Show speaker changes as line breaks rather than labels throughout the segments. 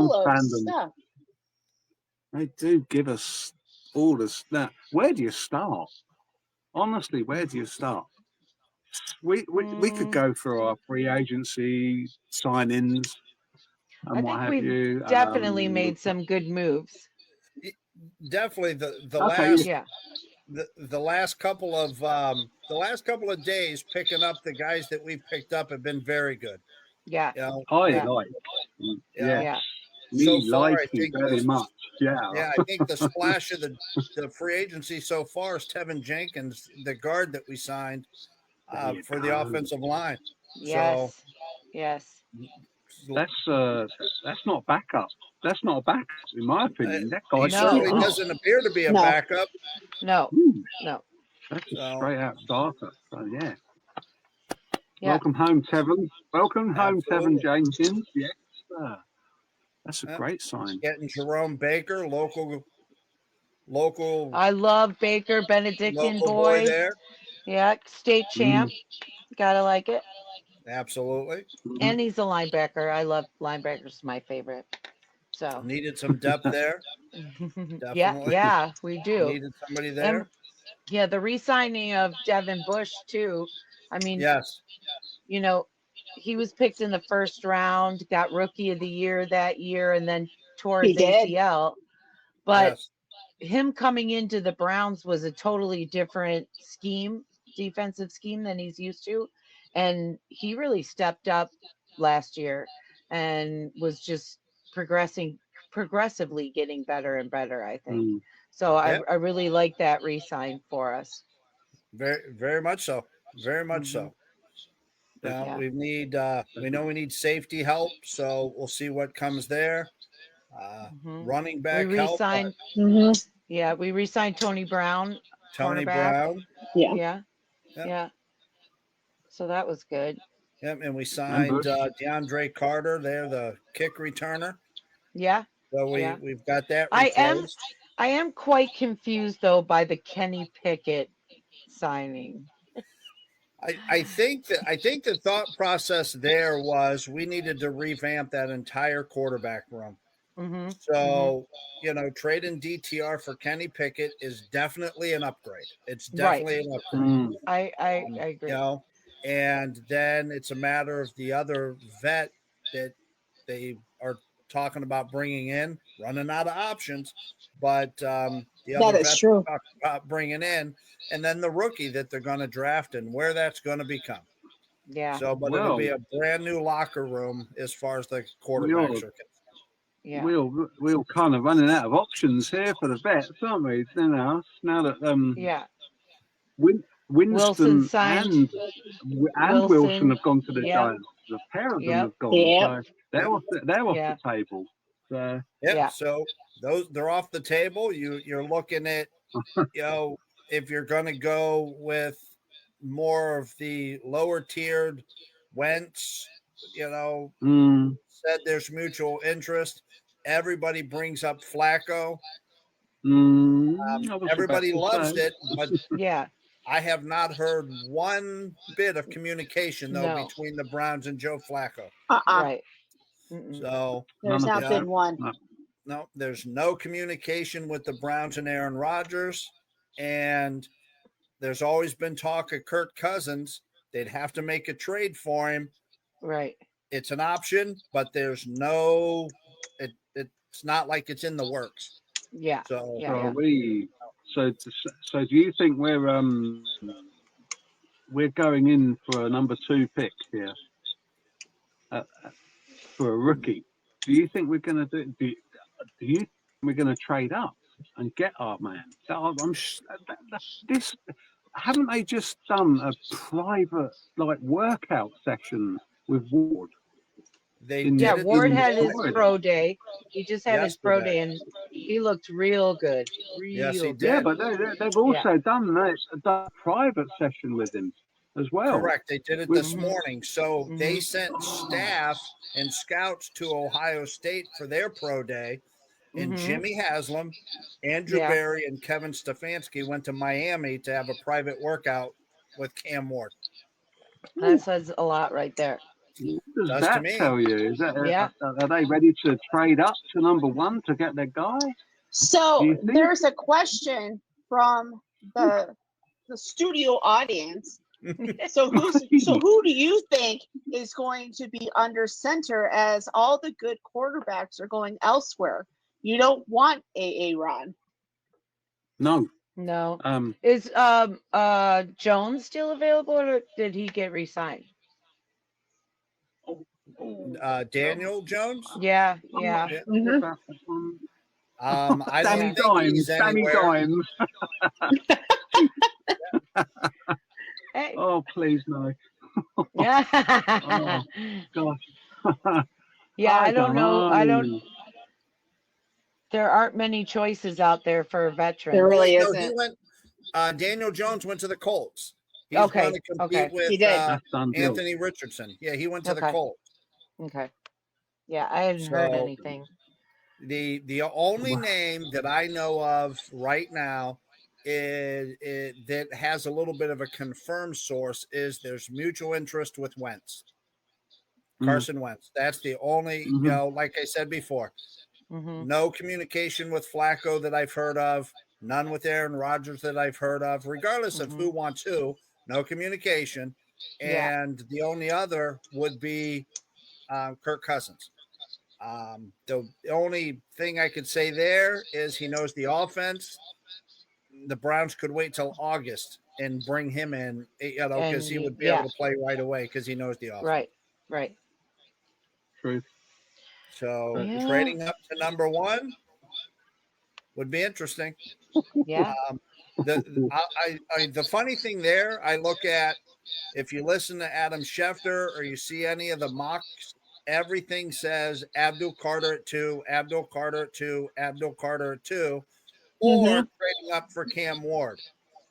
follows.
fandom.
Yeah.
They do give us all this. Now, where do you start? Honestly, where do you start? We could go through our free agency sign-ins
I
and what
think
have
we've
you.
definitely made some good moves.
Definitely the
Okay,
last
Yeah.
the last couple of days picking up the guys that we've picked up have been very good.
Yeah.
You know,
I
Yeah.
like.
you
Yes,
know,
Yeah.
so
me
far
like
I
you
think
very much. Yeah.
I think the splash of the free agency so far is Tevin Jenkins, the guard that we signed
There you
for the
go.
offensive line.
Yes. Yes.
That's not backup. That's not a backup, in my opinion. That
He
guy's
No.
certainly
straight up.
doesn't appear to be a
No.
backup.
No.
Ooh,
No.
that's a
So-
straight out starter. So yeah.
Yeah.
Welcome home, Tevin. Welcome home, Tevin
Absolutely.
Jenkins. Yes, sir. That's a
Yep.
great sign.
Getting Jerome Baker, local
I love Baker, Benedictine
local boy
boy.
there.
Yeah. State champ. Gotta like it.
Absolutely.
And he's a linebacker. I love linebackers. My favorite. So.
Needed some depth there.
Yeah.
Definitely.
Yeah. We do.
Needed somebody there.
And yeah, the re-signing of Devin Bush too. I mean,
Yes.
you know, he was picked in the first round, got rookie of the year that year, and then tore
He
his
did.
ACL. But
Yes.
him coming into the Browns was a totally different defensive scheme than he's used to. And he really stepped up last year and was just progressively getting better and better, I think. So
Yep.
I really like that re-sign for us.
Very, very much so. Very much so. Now
Yeah.
we know we need safety help, so we'll see what comes there. Running back
We
help.
re-signed.
Hmm.
Yeah, we re-signed Tony Brown,
Tony
cornerback.
Brown.
Yeah.
Yeah,
Yep.
yeah. So that was good.
Yep, and we signed DeAndre Carter there, the kick returner.
Yeah,
So
yeah.
we've got that
I
replaced.
am quite confused though by the Kenny Pickett signing.
I think the thought process there was we needed to revamp that entire quarterback room.
Mm-hmm.
So, trading DTR for Kenny Pickett is definitely an upgrade. It's
Right.
definitely an upgrade.
I agree.
And then it's a matter of the other vet that they are talking about bringing in, running out of options. But the
That
other
is
vet
true.
they're talking about bringing in, and then the rookie that they're going to draft and where that's going to become.
Yeah.
So, but it'll be a brand new locker room as far as the quarterbacks are concerned.
Yeah.
We're kind of running out of options here for the vets, aren't we? Now that
Yeah.
Winston
Wilson signed.
and Wilson have gone to the
Yep.
Giants. The pair of them
Yep.
have gone.
Yep.
So they're off
Yeah.
the table. So
Yeah.
So they're off the table. You're looking at, if you're going to go with more of the lower tiered Wentz, said there's mutual interest. Everybody brings up Flacco. Everybody loves it, but
Yeah.
I have not heard one bit of communication though
No.
between the Browns and Joe Flacco.
Right. Mm-mm.
So
There's not been one.
no, there's no communication with the Browns and Aaron Rodgers, and there's always been talk of Kirk Cousins. They'd have to make a trade for him.
Right.
It's an option, but there's no. It's not like it's in the works.
Yeah.
So
Yeah.
So do you think we're going in for a number 2 pick here for a rookie? Do you think we're going to do you think we're going to trade up and get our man? Haven't they just done a private workout session with Ward?
Ward had his pro day. He just had his pro
Yesterday.
day, and he looked real good.
Yes, he
Real
did.
good.
Yeah, but they've also done a private session with him as well.
Correct. They did it this morning. So they sent staff and scouts to Ohio State for their pro day. And Jimmy Haslam, Andrew Berry, and Kevin Stefanski went to Miami to have a private workout with Cam Ward.
That says a lot right there.
What does
Does to
that
me.
tell you? Is that
Yeah.
are they ready to trade up to number 1 to get their guy? Do
So
you think?
there's a question from the studio audience. So who do you think is going to be under center as all the good quarterbacks are going elsewhere? You don't want Ron.
No.
No. Is Jones still available, or did he get re-signed?
Daniel Jones?
Yeah.
I'm not
Yeah.
sure about that one.
I
Danny
don't think he's
Danny
anywhere.
Dimes.
Hey.
Oh, please no.
Yeah.
Oh, gosh.
Yeah, I don't know.
know.
There aren't many choices out there for veterans.
There really
No,
isn't.
he went. Daniel Jones went to the Colts. He's going to compete with
He did.
Anthony Richardson. Yeah, he went to the Colts.
Okay. Yeah, I hadn't heard anything.
The only name that I know of right now that has a little bit of a confirmed source is there's mutual interest with Wentz. Carson Wentz. That's the only, like I said before, no communication with Flacco that I've heard of, none with Aaron Rodgers that I've heard of, regardless of who wants who, no communication. And the only other would be Kirk Cousins. The only thing I could say there is he knows the offense. The Browns could wait till August and bring him in, because he would be able to play right away because he knows the offense.
Right.
True.
So trading up to number 1 would be interesting.
Yeah.
The funny thing there, I look at, if you listen to Adam Schefter or you see any of the mocks, everything says Abdul Carter at 2, Abdul Carter at 2, Abdul Carter at 2, or trading up for Cam Ward.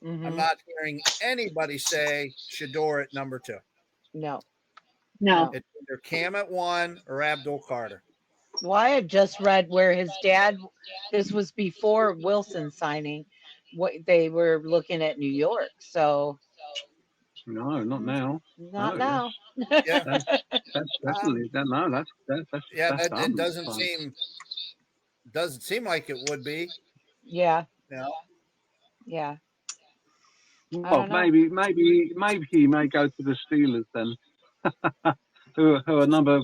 I'm not hearing anybody say Shador at number 2.
No.
It's either Cam at 1 or Abdul Carter.
Well, I had just read where his dad, this was before Wilson signing, what they were looking at New York. So
no, not now.
Not now.
Yeah,
that's definitely that's
it doesn't seem like it would be.
Yeah.
Yeah. Well, maybe he may go to the Steelers then. who are number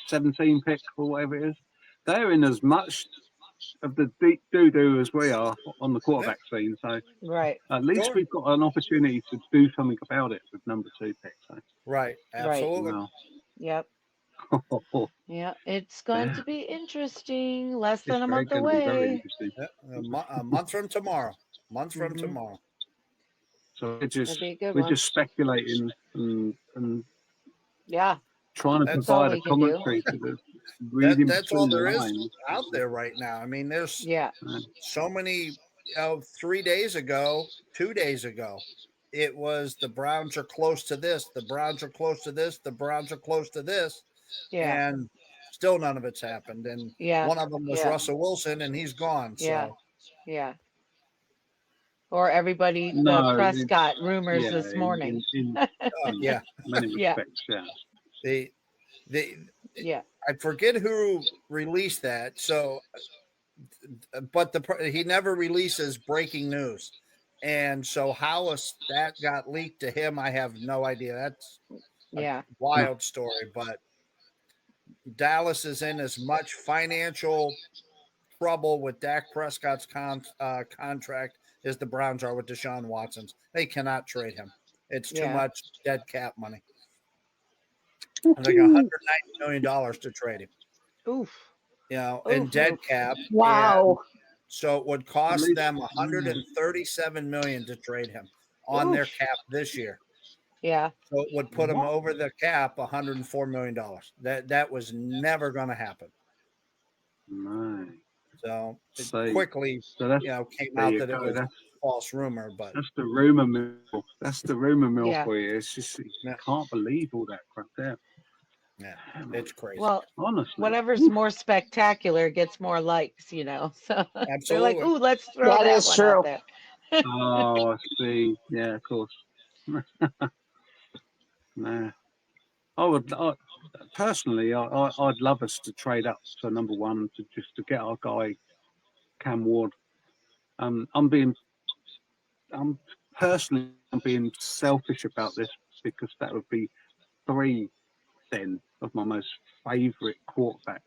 17 pick or whatever it is. They're in as much of the deep doo-doo as we are on the quarterback scene. So at least we've got an opportunity to do something about it with number 2 pick. So.
Right. Absolutely.
Wow.
Yep. Yeah, it's going to be interesting. Less than a month away.
A month from tomorrow.
So we're just speculating and trying to provide a commentary to the reading.
That's all there is out there right now. I mean, there's so many. 2 days ago, it was the Browns are close to this. The Browns are close to this. The Browns are close to this.
Yeah.
And still none of it's happened. And one of them was Russell Wilson, and he's gone. So.
Yeah. Or everybody, the Prescott rumors this morning.
Many respects,
I forget who released that. So, but he never releases breaking news, and so how that got leaked to him, I have no idea. That's a wild story. But Dallas is in as much financial trouble with Dak Prescott's contract as the Browns are with Deshaun Watson's. They cannot trade him. It's too much dead cap money. It's like $190 million to trade him.
Oof.
In dead cap.
Wow.
So it would cost them $137 million to trade him on their cap this year.
Yeah.
So it would put them over the cap $104 million. That was never going to happen.
No.
So it quickly came out that it was a false rumor, but
that's the rumor mill. That's the rumor mill for you. It's just
you
can't believe all that crap there.
Yeah, it's crazy.
Well,
honestly,
whatever's more spectacular gets more likes, So
absolutely.
They're like, "Ooh, let's throw that
is
one
true.
out there."
Oh, I see. Yeah, of course. Nah. personally, I'd love us to trade up to number one to get our guy Cam Ward. I'm personally being selfish about this because that would be 3 then of my most favourite quarterbacks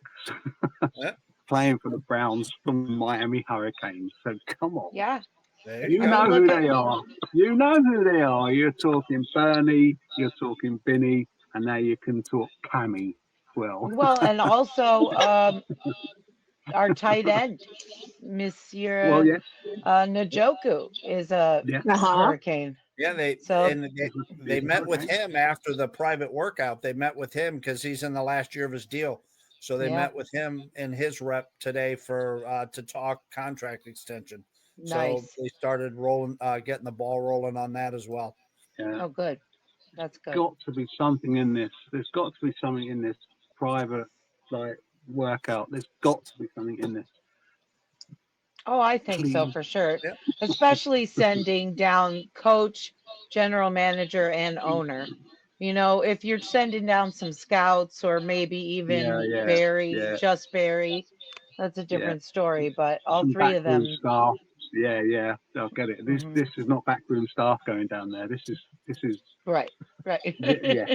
Yeah.
playing for the Browns from Miami Hurricanes. So come on.
Yeah.
You know who they are. You know who they are. You're talking Bernie, you're talking Vinny, and now you can talk Cammy.
Well, and also our tight end,
Well,
Monsieur
yeah,
Njoku, is a
yeah.
Hurricane.
Yeah,
So
they met with him after the private workout. They met with him because he's in the last year of his deal. So they met with him and his rep today for to talk contract extension.
nice.
So they started rolling, getting the ball rolling on that as well.
Yeah.
Oh, good. That's good.
Got to be something in this. There's got to be something in this private workout. There's got to be something in this.
Oh, I think so
Please.
for sure.
Yeah.
Especially sending down coach, general manager, and owner. You know, if you're sending down some scouts or maybe even just Barry, that's a different story. But all
Some
3 of
backroom
them.
staff. Yeah, I'll get it. This is not backroom staff going down there. This is
Right.
yeah.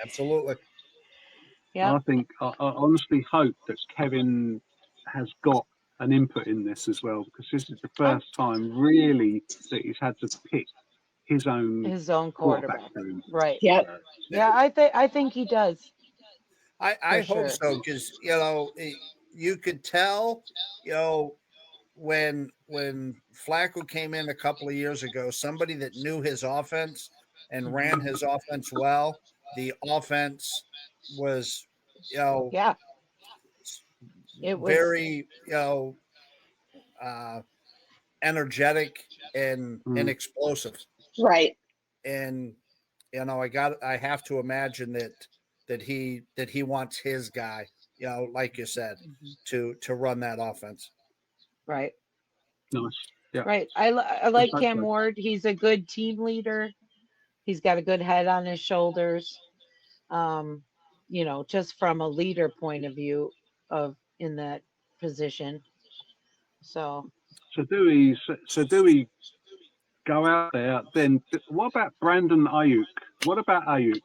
Absolutely.
Yeah.
I think I honestly hope that Kevin has got an input in this as well, because this is the first time really that he's had to pick his own
quarterback.
room.
Right.
Yep.
Yeah, I think he does.
I hope so, because you could tell, when Flacco came in a couple of years ago, somebody that knew his offense and ran his offense well. The offense was,
Yeah. It was
very, energetic and explosive.
Right.
And I have to imagine that he wants his guy, like you said, to run that offense.
Right.
Nice. Yeah.
Right. I like Cam Ward. He's a good team leader. He's got a good head on his shoulders. Just from a leader point of view in that position. So
do we go out there then? What about Brandon Ayuk? What about Ayuk?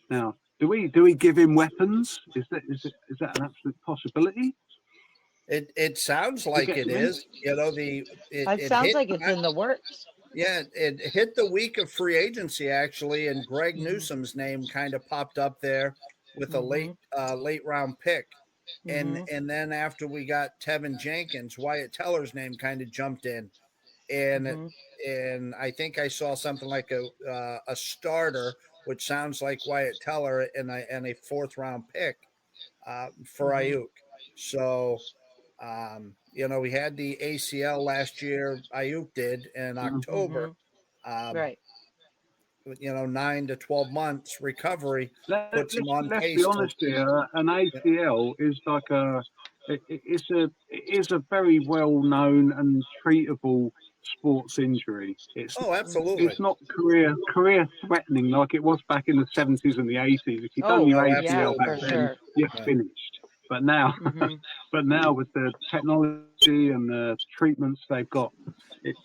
Now, do we give him weapons? Is that an absolute possibility?
It sounds like it is.
It sounds like it's in the works.
Yeah, it hit the week of free agency actually, and Greg Newsome's name kind of popped up there with a late round pick. And then after we got Tevin Jenkins, Wyatt Teller's name kind of jumped in, and I think I saw something like a starter, which sounds like Wyatt Teller, and a 4th round pick for Ayuk. So we had the ACL last year. Ayuk did in October.
Right.
9 to 12 months recovery puts him on pace.
Let's be honest here. An ACL is like it is a very well known and treatable sports injury.
Absolutely.
It's not career threatening like it was back in the 70s and the 80s. If you've done your ACL back then, you're finished. But now, with the technology and the treatments they've got, it's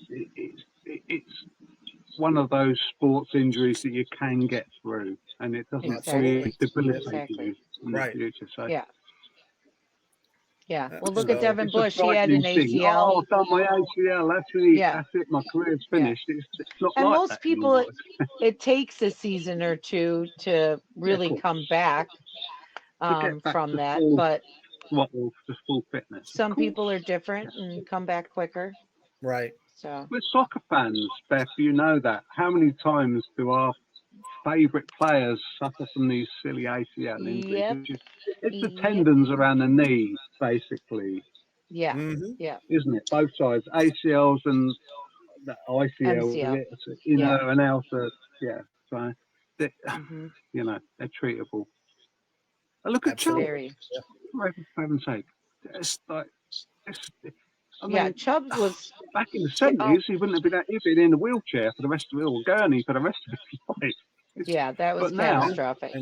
one of those sports injuries that you can get through, and it doesn't really debilitate you in the future. So
yeah. Well, look at Devin Bush. He had an ACL.
Oh, I've done my ACL. That's it. My career's finished. It's not
and
like
most
that
people,
anymore.
it takes a season or 2 to really come back from that. But
just full fitness.
Some people are different and come back quicker.
Right.
So
we're soccer fans, Beth. You know that. How many times do our favourite players suffer from these silly ACL injuries? It's the tendons around the knee, basically.
Yeah.
Isn't it? Both sides, ACLs and the ICL, and outer. Yeah. So, they're treatable. Look at Chubb. For heaven's sake. It's like,
Chubb was
back in the 70s. He wouldn't have been. He'd been in a wheelchair for the rest of it, or gurney for the rest of his life.
That was catastrophic.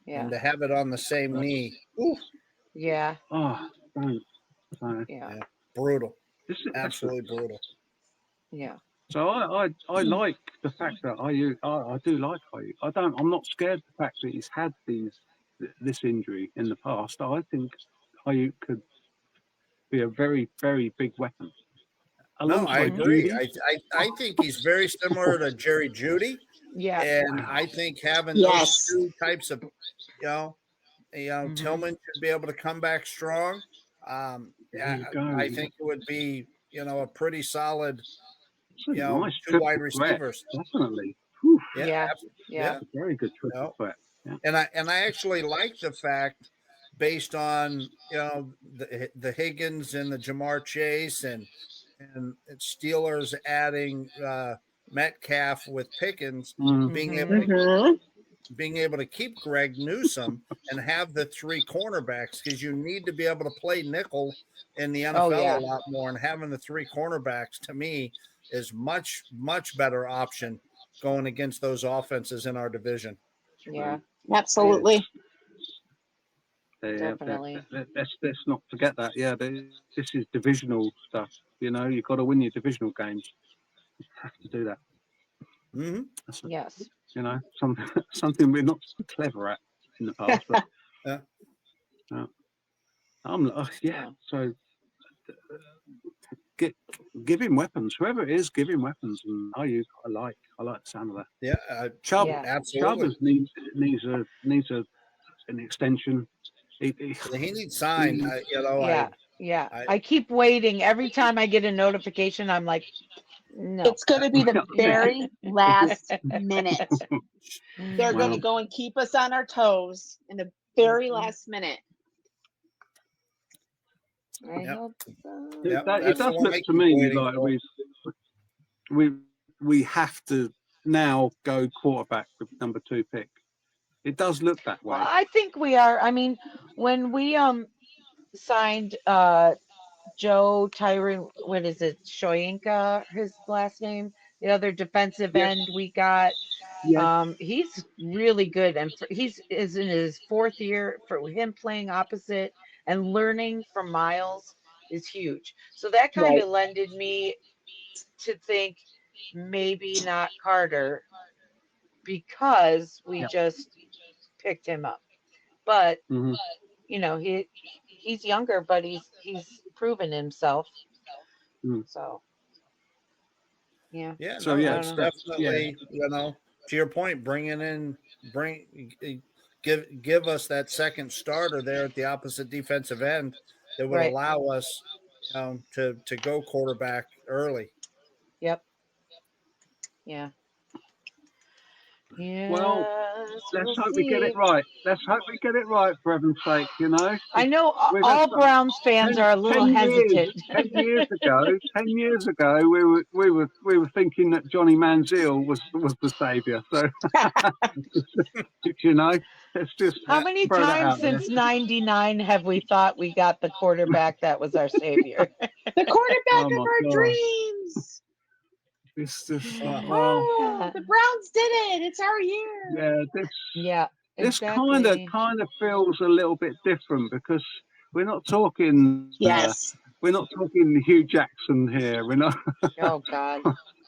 and to have it on the same knee. Ooh.
Yeah.
Oh, don't.
Yeah.
Brutal.
This is
Absolutely brutal.
Yeah.
So I like the fact that I do like IU. I'm not scared of the fact that he's had this injury in the past. I think IU could be a very, very big weapon.
No, I
Alongside
agree.
Judy.
I think he's very similar to Jerry Judy.
Yeah.
And I think having those two types of, Tillman should be able to come back strong. I think it would be, a pretty solid,
nice
two wide receivers.
Definitely.
Yeah.
Very good triple threat. Yeah.
And I actually like the fact, based on the Higgins and the Jamar Chase and Steelers adding Metcalf with Pickens, being able to keep Greg Newsome and have the three cornerbacks, because you need to be able to play nickel in the NFL a lot more, and having the three cornerbacks to me is much better option going against those offenses in our division.
Yeah,
absolutely.
Definitely.
Let's not forget that. Yeah, this is divisional stuff. You've got to win your divisional games. You have to do that.
Mm-hmm.
Yes.
Something we're not clever at in the past. But, So give him weapons. Whoever it is, give him weapons. And I like the sound of that.
Yeah,
Chubb,
absolutely.
Chubb needs an extension.
He needs signed.
I keep waiting. Every time I get a notification, I'm like, no.
It's going to be the very last minute. They're going to go and keep us on our toes in the very last minute.
I hope so.
It does look to me like we have to now go quarterback with number 2 pick. It does look that way.
Well, I think we are. I mean, when we signed Joe Tyron, what is it, Shoyinka, his last name, the other defensive end we got. He's really good, and he's in his 4th year. For him playing opposite and learning from Miles is huge. So that kind of lended me to think maybe not Carter, because we just picked him up. But he's younger, but he's proven himself. So
it's definitely to your point, give us that second starter there at the opposite defensive end that would allow us to go quarterback early.
Yep. Yeah.
Well, let's hope we get it right. Let's hope we get it right, for heaven's sake,
I know all Browns fans are a little hesitant.
10 years ago, we were thinking that Johnny Manziel was the savior. So, it's just
how many times since '99 have we thought we got the quarterback that was our savior?
The quarterback of our dreams.
It's just
the Browns did it. It's our year.
This kind of feels a little bit different, because we're not talking. We're not talking Hugh Jackson here. We're not.
Oh God.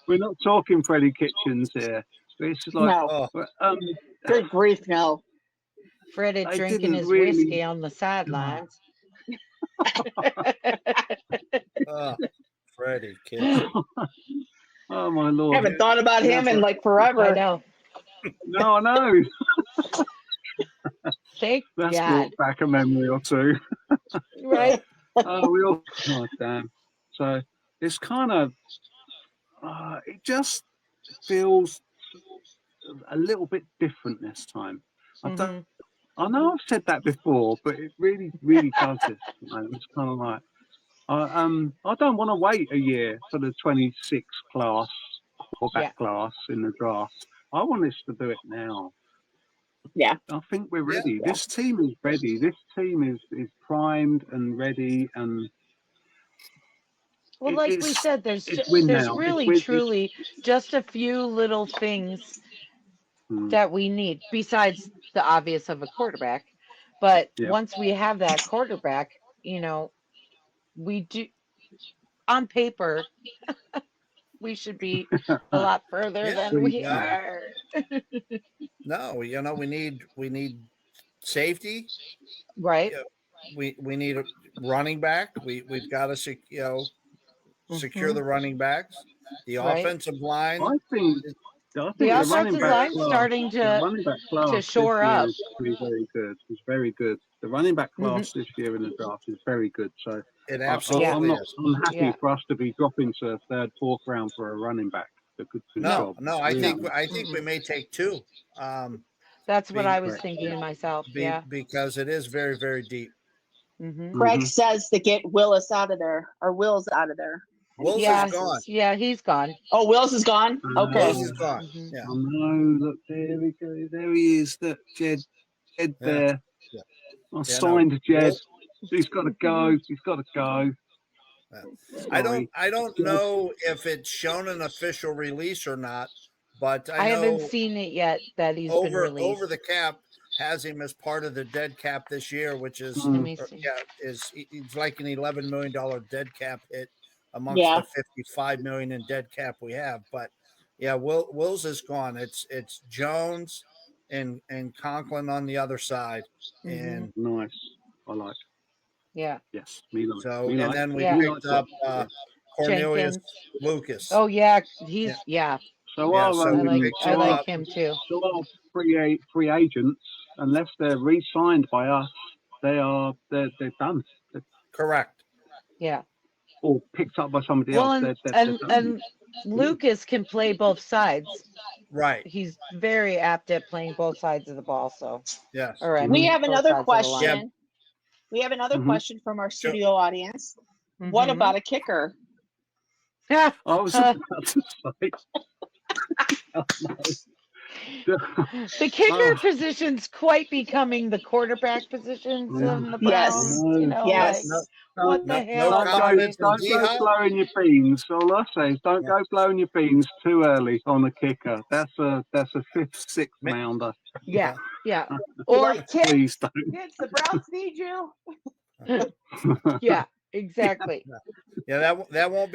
We're not talking Freddie Kitchens here. It's just like
good grief, no.
Freddie drinking his whiskey on the sidelines.
Freddie Kitchens.
Oh my Lord!
I haven't thought about him in like forever.
I know.
No, I know.
Thank
That's
God.
brought back a memory or two.
Right.
Oh damn. So it's kind of, it just feels a little bit different this time. I know I've said that before, but it really, really does it. It's kind of like, I don't want to wait a year for the 26 class or back class in the draft. I want us to do it now.
Yeah.
I think we're ready. Yeah. This team is ready. This team is primed and ready. And
well, like we said, there's really, truly just a few little things that we need besides the obvious of a quarterback. But
Yeah.
once we have that quarterback, you know, we do on paper we should be a lot further
Yeah,
than we
yeah.
are.
No, you know, we need safety.
Right.
Yeah, we need a running back. We've got to secure the running backs. The
Right.
offensive line.
I think
is-
I
The
think the
offensive line's starting to
running back class this
shore
year
up.
is going to be very good. It's very good. The running back
Hmm.
class this year in the draft is very good. So
It
Yeah.
I'm
absolutely
not.
is.
I'm happy
Yeah.
for us to be dropping to third, fourth round for a running back. A good
No.
job.
No.
No.
I think we may take two.
That's what
Be,
I was
Correct.
thinking myself. Yeah.
because it is very, very deep.
Hmm.
Craig
Mm-hmm.
says to get Willis out of there, or Wills out of there.
Wills
Yeah.
is gone.
Yeah. He's gone.
Oh, Wills is gone. Okay.
Wills is gone.
Hmm.
Yeah.
I know. Look, there we go. There he is. That Jed
Yeah.
there.
Yeah.
I
Yeah,
signed Jed.
Wills,
He's got to go. He's got to go.
yeah.
Sorry.
I don't
Jed.
know if it's shown an official release or not, but
I
I
haven't
know
seen it yet that he's been
over
released.
the cap has him as part of the dead cap this year, which is
Let me see.
it's like an $11 million dead cap hit amongst
Yeah.
the 55 million in dead cap we have. But yeah, Wills is gone. It's Jones and Conklin on the other side, and
Nice. I like.
Yeah.
Yes. Me like.
so
Me
and
like.
then we
Yeah.
Me
picked
like.
up Cornelius
Jenkins.
Lucas.
Oh yeah. He's
So
Yeah,
our
so
I
we
like
picked
I
him
like
up.
him too.
so our free agents, unless they're re-signed by us, they're done. They're,
Correct.
Yeah.
or picked up by somebody
Well,
else. They're done.
and Lucas can play both sides.
Right.
He's very apt at playing both sides of the ball. So,
Yes.
or I
Mhm.
We
mean,
have
both
another
sides of the line.
question. We have another
Mhm.
question from our studio audience.
Mm-hmm.
What about a kicker?
I was about to say. Oh, no.
The kicker position's quite becoming the quarterback positions in the
Yes.
Browns.
No.
You know,
Yes.
like
No,
what the hell?
no
are we
comments from
Don't go
D-Hop?
blowing your beans. All I say is don't go blowing your beans too early on the kicker. That's a fifth, sixth mounder.
Yeah, yeah.
You're
Or
like, kids,
Please don't.
kids, the Browns need you.
yeah, exactly.
Yeah, that won't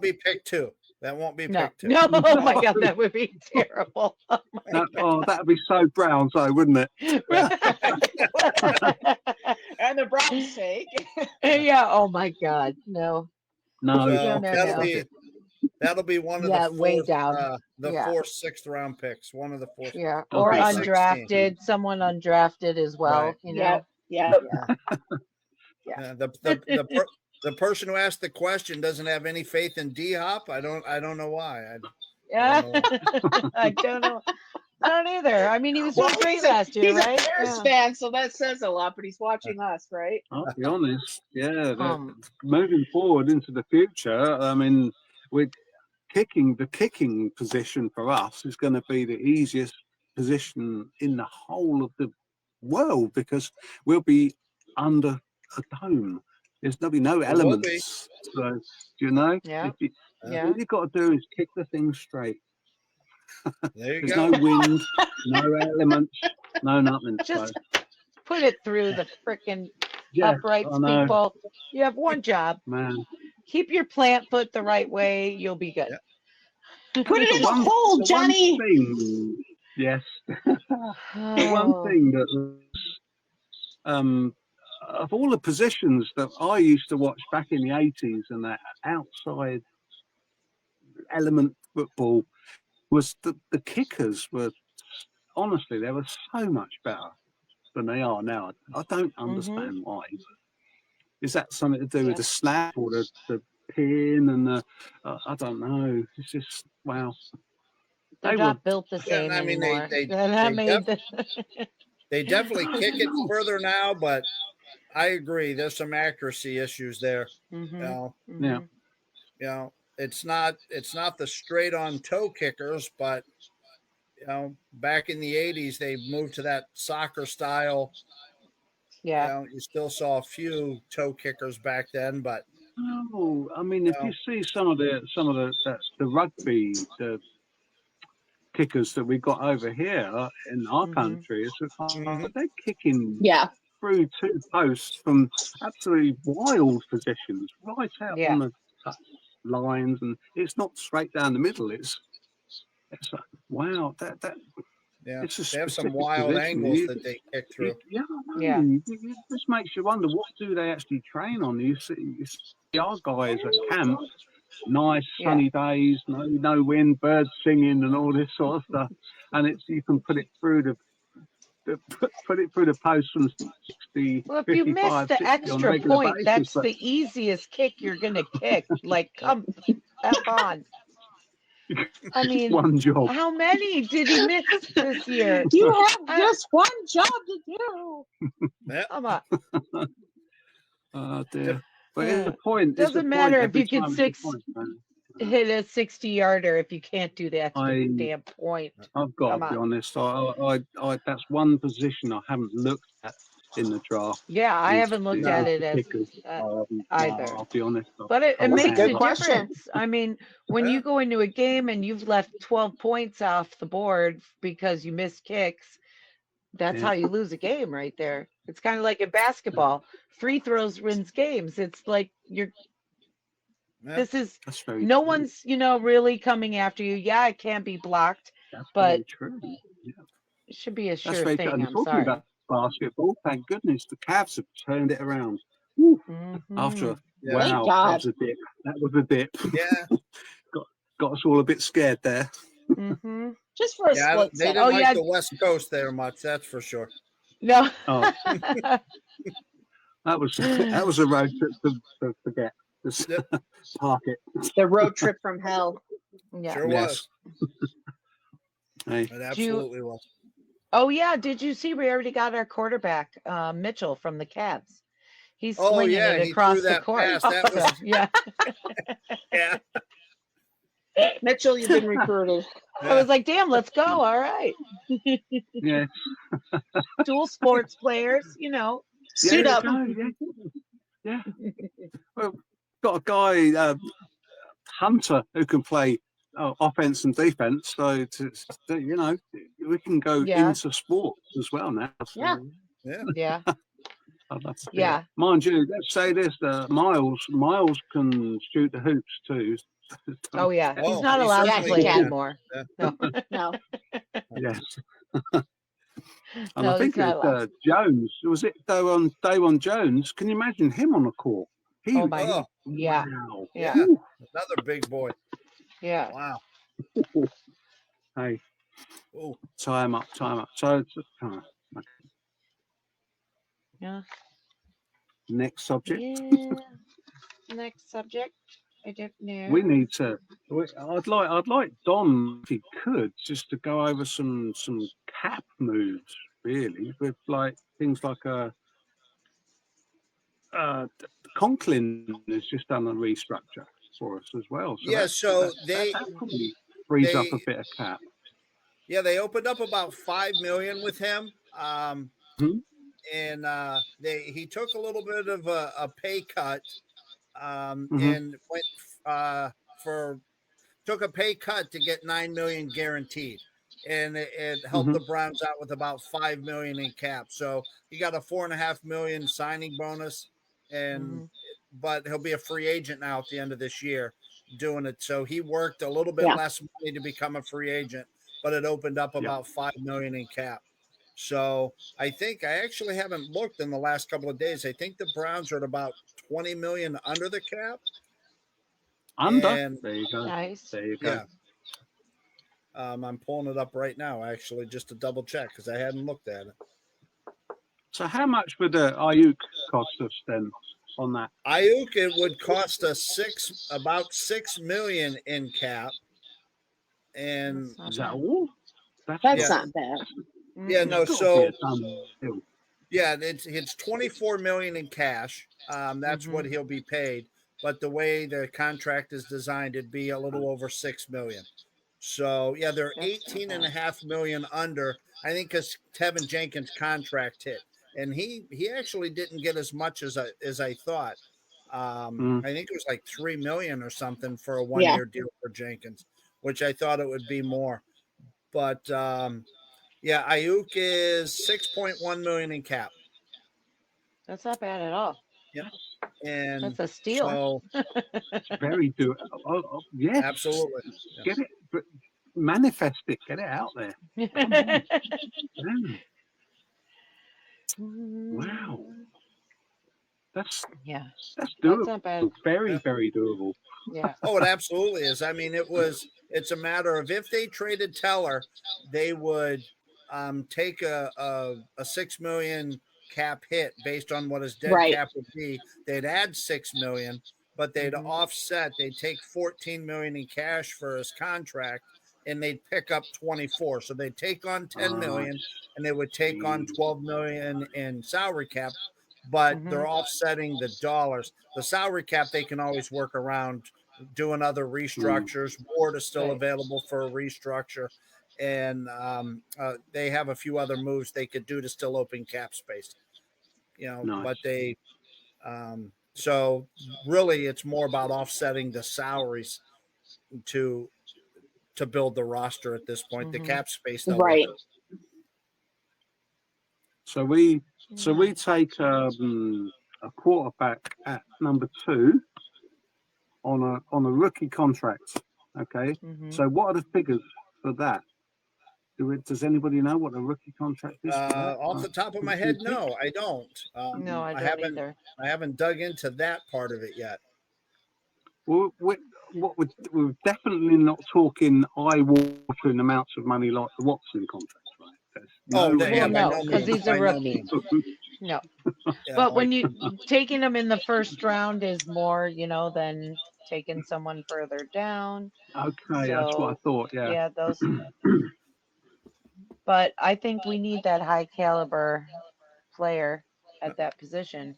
be pick two. That won't be
No,
pick two.
no. Oh my God, that would be terrible. Oh my
That'd be so Browns, though, wouldn't it?
And the Browns take.
Yeah. Oh my God, no.
No,
So
No.
that'll be one of
Yeah,
the
way
fourth,
down. Yeah.
fourth, sixth round picks. One of the fourth.
Yeah, or
Okay.
undrafted, someone undrafted as well.
Right.
You know.
Yeah.
Yeah, the person who asked the question doesn't have any faith in D-Hop. I don't know why.
Yeah.
I don't know.
I don't either. I mean, he was
Well,
doing great last year,
he's
right?
a Bears fan, so that says a lot. But he's watching us, right?
I'll be honest. Yeah,
Um,
moving forward into the future, I mean, with the kicking position for us is going to be the easiest position in the whole of the world because we'll be under a dome. There'll be no elements. So, you know,
Yeah.
if you,
Yeah.
all you've got to do is kick the thing straight.
There you
There's
go.
no wind, no elements, no nothing.
Just
So,
put it through the frickin'
yeah,
uprights,
I know,
people. You have one job.
man.
Keep your plant foot the right way. You'll be good.
Yeah.
Put it in the hole,
The
Johnny.
one thing, yes. The one
Oh.
thing that of all the positions that I used to watch back in the 80s and that outside element football was the kickers were honestly they were so much better than they are now. I don't understand why. Is that something to do with the snap or the pin and the I don't know. It's just wow.
They're not built the same
I mean,
anymore.
they
They're not made
they definitely kick it further now, but I agree. There's some accuracy issues there.
Mhm.
You know,
Yeah.
you know, it's not the straight on toe kickers, but you know, back in the 80s, they moved to that soccer style.
Yeah.
You know, you still saw a few toe kickers back then, but
No, I mean if you see some of the rugby, kickers that we got over here in our country. They're kicking through 2 posts from absolutely wild positions, right out on the touch lines, and it's not straight down the middle. It's wow, that it's a
they have some
specific
wild
position.
angles that they kick through.
It just makes you wonder, what do they actually train on? You see our guys at camp, nice sunny days, no wind, birds singing and all this sort of stuff, and you can put it through put it through the post from 60,
well, if you miss
55,
the
60 on a
extra
regular
point,
basis,
that's
but
the easiest kick you're gonna kick. Like, come F on. I mean,
one job.
how many did he miss this year?
You have just one job to do.
Come on.
Oh dear. But it's the point.
Doesn't matter if you can
hit
a 60-yarder if you can't do the extra damn point.
I've got to be honest. I that's one position I haven't looked at in the draft.
Yeah, I haven't looked at it as either.
I'll be honest.
But it makes a
question.
difference. I mean, when you go into a game and you've left 12 points off the board because you missed kicks, that's how you lose a game right there. It's kind of like in basketball. Free throws wins games. It's like this is no one's, really coming after you. Yeah, it can be blocked, but
true.
it should be a sure
That's very
thing.
true. And
I'm
talking
sorry.
about basketball, thank goodness the Cavs have turned it around. After wow, that was a dip.
Yeah.
got us all a bit scared there.
Just for a split
they
second.
didn't like the West Coast there much, that's for sure.
No.
That was a road trip to forget. Just park it.
The road trip from hell.
Yeah.
Sure was.
Hey.
It absolutely was.
Oh yeah, did you see we already got our quarterback, Mitchell from the Cavs? He's
Oh,
slinging
yeah,
it
he
across
threw
the
that
court.
pass. That was-
Yeah.
Yeah.
Mitchell, you've been recruited.
I was like, damn, let's go. All right.
Yeah.
Dual sports players,
Suit up.
Yeah. Well, got a guy, Hunter, who can play offense and defense. So we can go into sports as well now. So.
Yeah.
Yeah.
Mind you, let's say this: Miles can shoot the hoops too.
Oh yeah, he's not
he
allowed to
certainly
play
can.
anymore. No.
No.
Yes. And
No,
I think
he's not allowed.
Jones, was it Daewon Jones? Can you imagine him on the court?
Oh my God. Yeah.
Wow.
Yeah.
Another big boy.
Yeah.
Wow.
Hey.
Ooh.
Time up. So it's
Yeah.
Next subject.
Yeah. Next subject. I don't know.
We need to. I'd like Don, if he could, just to go over some cap moves, really, with like things like Conklin has just done a restructure for us as well. So that probably frees up a bit of cap.
Yeah, they opened up about $5 million with him. And he took a little bit of a pay cut, and went took a pay cut to get $9 million guaranteed, and it helped the Browns out with about $5 million in cap. So he got a $4.5 million signing bonus, and but he'll be a free agent now at the end of this year doing it. So he worked a little bit less money to become a free agent, but it opened up about $5 million in cap. So I actually haven't looked in the last couple of days. I think the Browns are at about $20 million under the cap.
There you go.
Nice.
There you go.
Yeah. I'm pulling it up right now, actually, just to double check because I hadn't looked at it.
So how much would the Ayuk cost us then on that?
Ayuk, it would cost us about $6 million in cap. And
is that all?
That's not bad.
Yeah, no. So it's $24 million in cash. That's what he'll be paid. But the way the contract is designed, it'd be a little over $6 million. So they're $18.5 million under. I think because Tevin Jenkins' contract hit, and he actually didn't get as much as I thought. I think it was like $3 million or something for a 1-year deal for Jenkins, which I thought it would be more. But yeah, Ayuk is 6.1 million in cap.
That's not bad at all.
Yep. And
that's a steal.
So
very do. Yes,
absolutely.
Get it, but manifest it. Get it out there. Come on. Wow. That's
Yeah.
That's
That's
doable.
not bad.
Very, very doable.
Yeah.
Oh, it absolutely is. I mean, it's a matter of if they traded Teller, they would take a 6 million cap hit based on what his dead
Right.
cap would be. They'd add 6 million, but they'd offset. They'd take 14 million in cash for his contract, and they'd pick up 24. So they'd take on 10 million, and they would take on 12 million in salary cap. But they're offsetting the dollars. The salary cap they can always work around doing other restructures. Ward is still available for a restructure, and they have a few other moves they could do to still open cap space. But they so really it's more about offsetting the salaries to build the roster at this point. The cap space,
right?
So we take a quarterback at number 2 on a rookie contract. Okay. So what are the figures for that? Does anybody know what a rookie contract is?
Off the top of my head, no, I don't.
No, I don't either.
I haven't dug into that part of it yet.
Well, we're definitely not talking eye-watering amounts of money like the Watson contract, right?
No, because he's a rookie. No, but when you taking him in the first round is more, than taking someone further down.
Okay, that's what I thought. Yeah,
those. But I think we need that high caliber player at that position.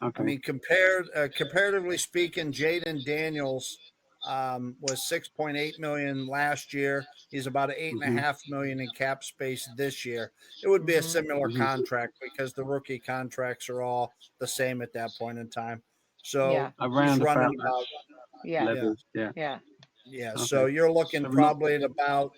Okay.
I mean, comparatively speaking, Jaden Daniels was 6.8 million last year. He's about 8.5 million in cap space this year. It would be a similar contract because the rookie contracts are all the same at that point in time. So
around
running
about levels. Yeah.
Okay. So you're looking probably at about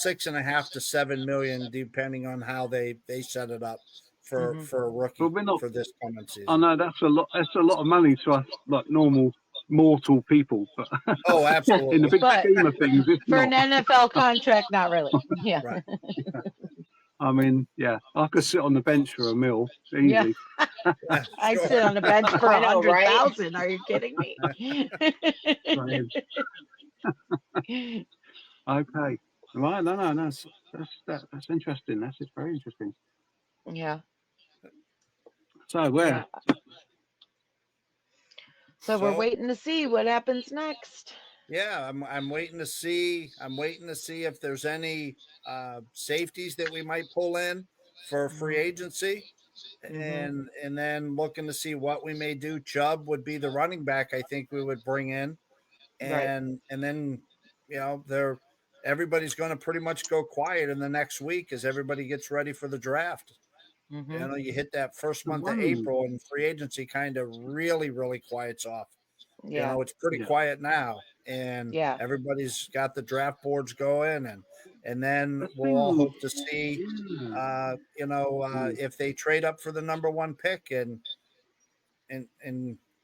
6.5 to 7 million, depending on how they set it up for a rookie for this coming season.
I know that's a lot. That's a lot of money to us, like normal mortal people. But
oh, absolutely.
In the big scheme of things,
for an NFL contract, not really. Yeah.
Right.
I mean, I could sit on the bench for $1 million easy.
Yeah, I'd sit on the bench for 100,000. Are you kidding me?
Okay. Right. No. That's interesting. That's very interesting.
Yeah.
So where?
Yeah. So we're waiting to see what happens next.
Yeah, I'm waiting to see. I'm waiting to see if there's any safeties that we might pull in for free agency, and then looking to see what we may do. Chubb would be the running back I think we would bring in, and then everybody's going to pretty much go quiet in the next week as everybody gets ready for the draft. You hit that first month of April and free agency kind of really, really quiets off.
Yeah.
It's pretty quiet now, and everybody's got the draft boards going, and then we'll all hope to see, if they trade up for the number 1 pick and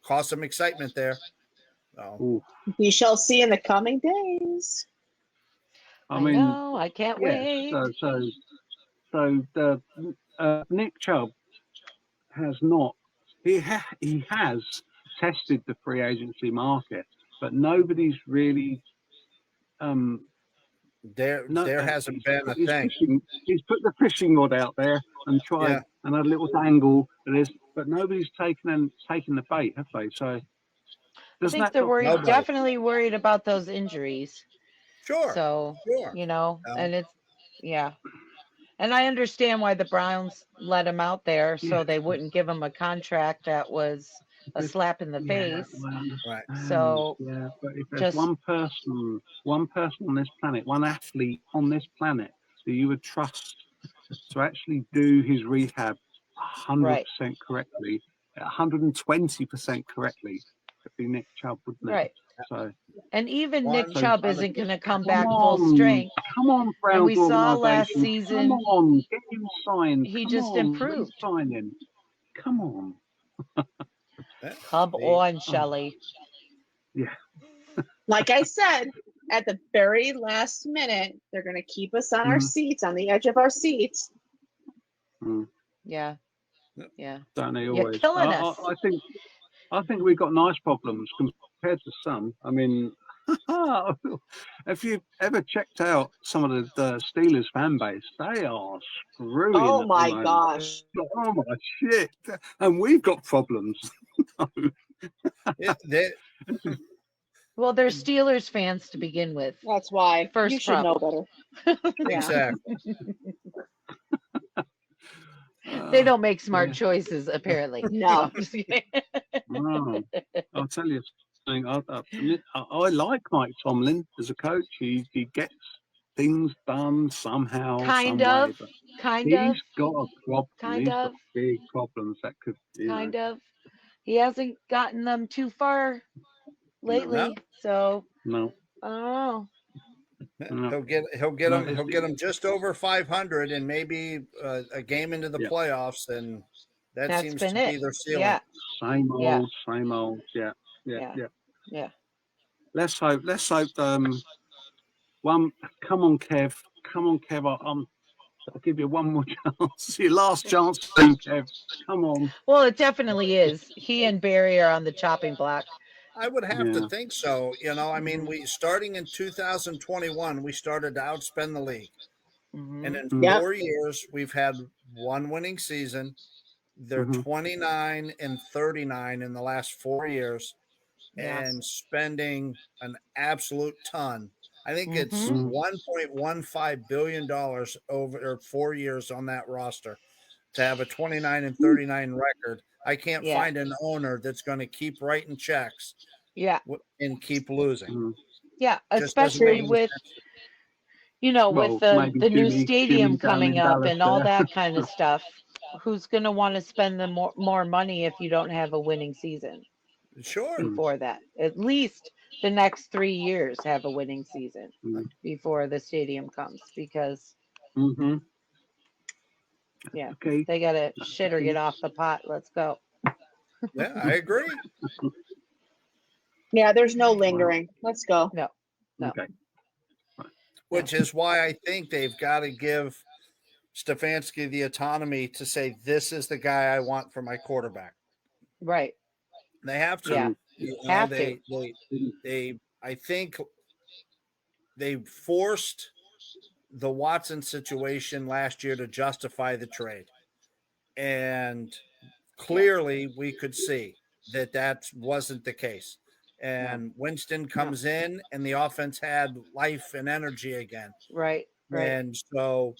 cause some excitement there. So.
We shall see in the coming days.
I mean,
know, I can't wait.
So the Nick Chubb has not. He has tested the free agency market, but nobody's really.
There hasn't been a thing.
He's put the fishing rod out there and tried and had a little dangle at this, but nobody's taken the bait, have they? So
I think they're worried. Definitely worried about those injuries.
Sure.
So and it's and I understand why the Browns let him out there so they wouldn't give him a contract that was a slap in the face.
Right.
So
but if there's one person on this planet, one athlete on this planet that you would trust to actually do his rehab 100% correctly, 120% correctly, it'd be Nick Chubb, wouldn't it?
Right.
So,
And even Nick
One
Chubb
on the
isn't going to come
come
back full
on,
strength.
come on,
And
Browns
we saw last
organisation.
season,
Come on, get him signed.
he
Come
just
on,
improved.
re-sign him. Come on.
Come on, Shelley.
Yeah.
Like I said, at the very last minute, they're going to keep us on our seats, on the edge of our seats.
Yeah. Yeah.
Don't they
You're
always?
killing us.
I think we've got nice problems compared to some. I mean, if you've ever checked out some of the Steelers fan base, they are screwing.
Oh
at the
my
moment.
gosh.
Oh my shit! And we've got problems.
Well, they're Steelers fans to begin with.
That's why
First
you should
problem.
know better.
Exactly.
They don't make smart choices, apparently.
No.
I'm just kidding.
Wow. I'll tell you something. I like Mike Tomlin as a coach. He gets things done somehow,
Kind
some
of.
way. But
Kind
he's
of.
got a problem.
Kind
He's
of.
got big problems that could,
Kind of. He hasn't gotten them too far lately.
No.
So
No.
I don't know.
No.
He'll get them just over 500 and maybe a game into the playoffs, and that seems to be their ceiling.
Yeah.
Same old, same old. Yeah. Let's hope. One. Come on, Kev. I'll give you one more chance. Your last chance, Kev. Come on.
Well, it definitely is. He and Barry are on the chopping block.
I would have to think so. I mean, we starting in 2021, we started to outspend the league. And in 4 years, we've had one winning season. They're 29 and 39 in the last 4 years and spending an absolute ton. I think it's $1.15 billion over 4 years on that roster to have a 29 and 39 record. I can't find an owner that's going to keep writing checks and keep losing.
Yeah, especially with with the new stadium coming up and all that kind of stuff. Who's going to want to spend the more money if you don't have a winning season?
Sure.
Before that, at least the next 3 years have a winning season before the stadium comes, because they got to shit or get off the pot. Let's go.
Yeah, I agree.
Yeah, there's no lingering. Let's go.
No.
Okay.
Which is why I think they've got to give Stefanski the autonomy to say, this is the guy I want for my quarterback.
Right.
They have to. They I think they forced the Watson situation last year to justify the trade. And clearly we could see that wasn't the case. And Winston comes in and the offense had life and energy again.
Right.
And so,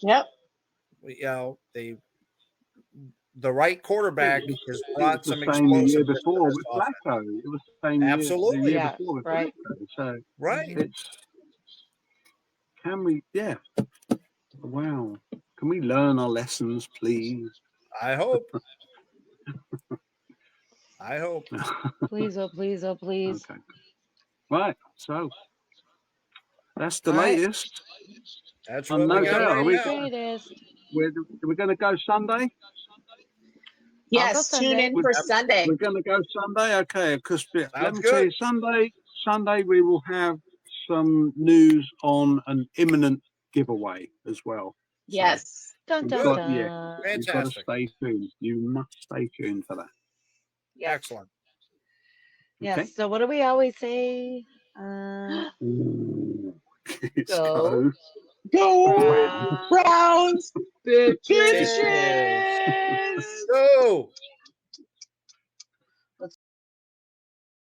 the right quarterback has brought some explosiveness.
The year before with Flacco. It was the same
Absolutely.
the year before with Flacco. So can we? Yeah. Wow. Can we learn our lessons, please?
I hope.
Please, oh please, oh please.
Okay. Right. So that's the latest.
That's what we got right now.
We're going to go Sunday.
Yes, tune in for Sunday.
We're going to go Sunday, okay? Because let me tell you, Sunday we will have some news on an imminent giveaway as well.
Yes.
So
dun, dun, dun.
You've got to stay tuned. You must stay tuned for that.
Yes.
Excellent.
Yes.
Okay.
So what do we always say? Go
Browns.
Bitches.
Bitches.
Go.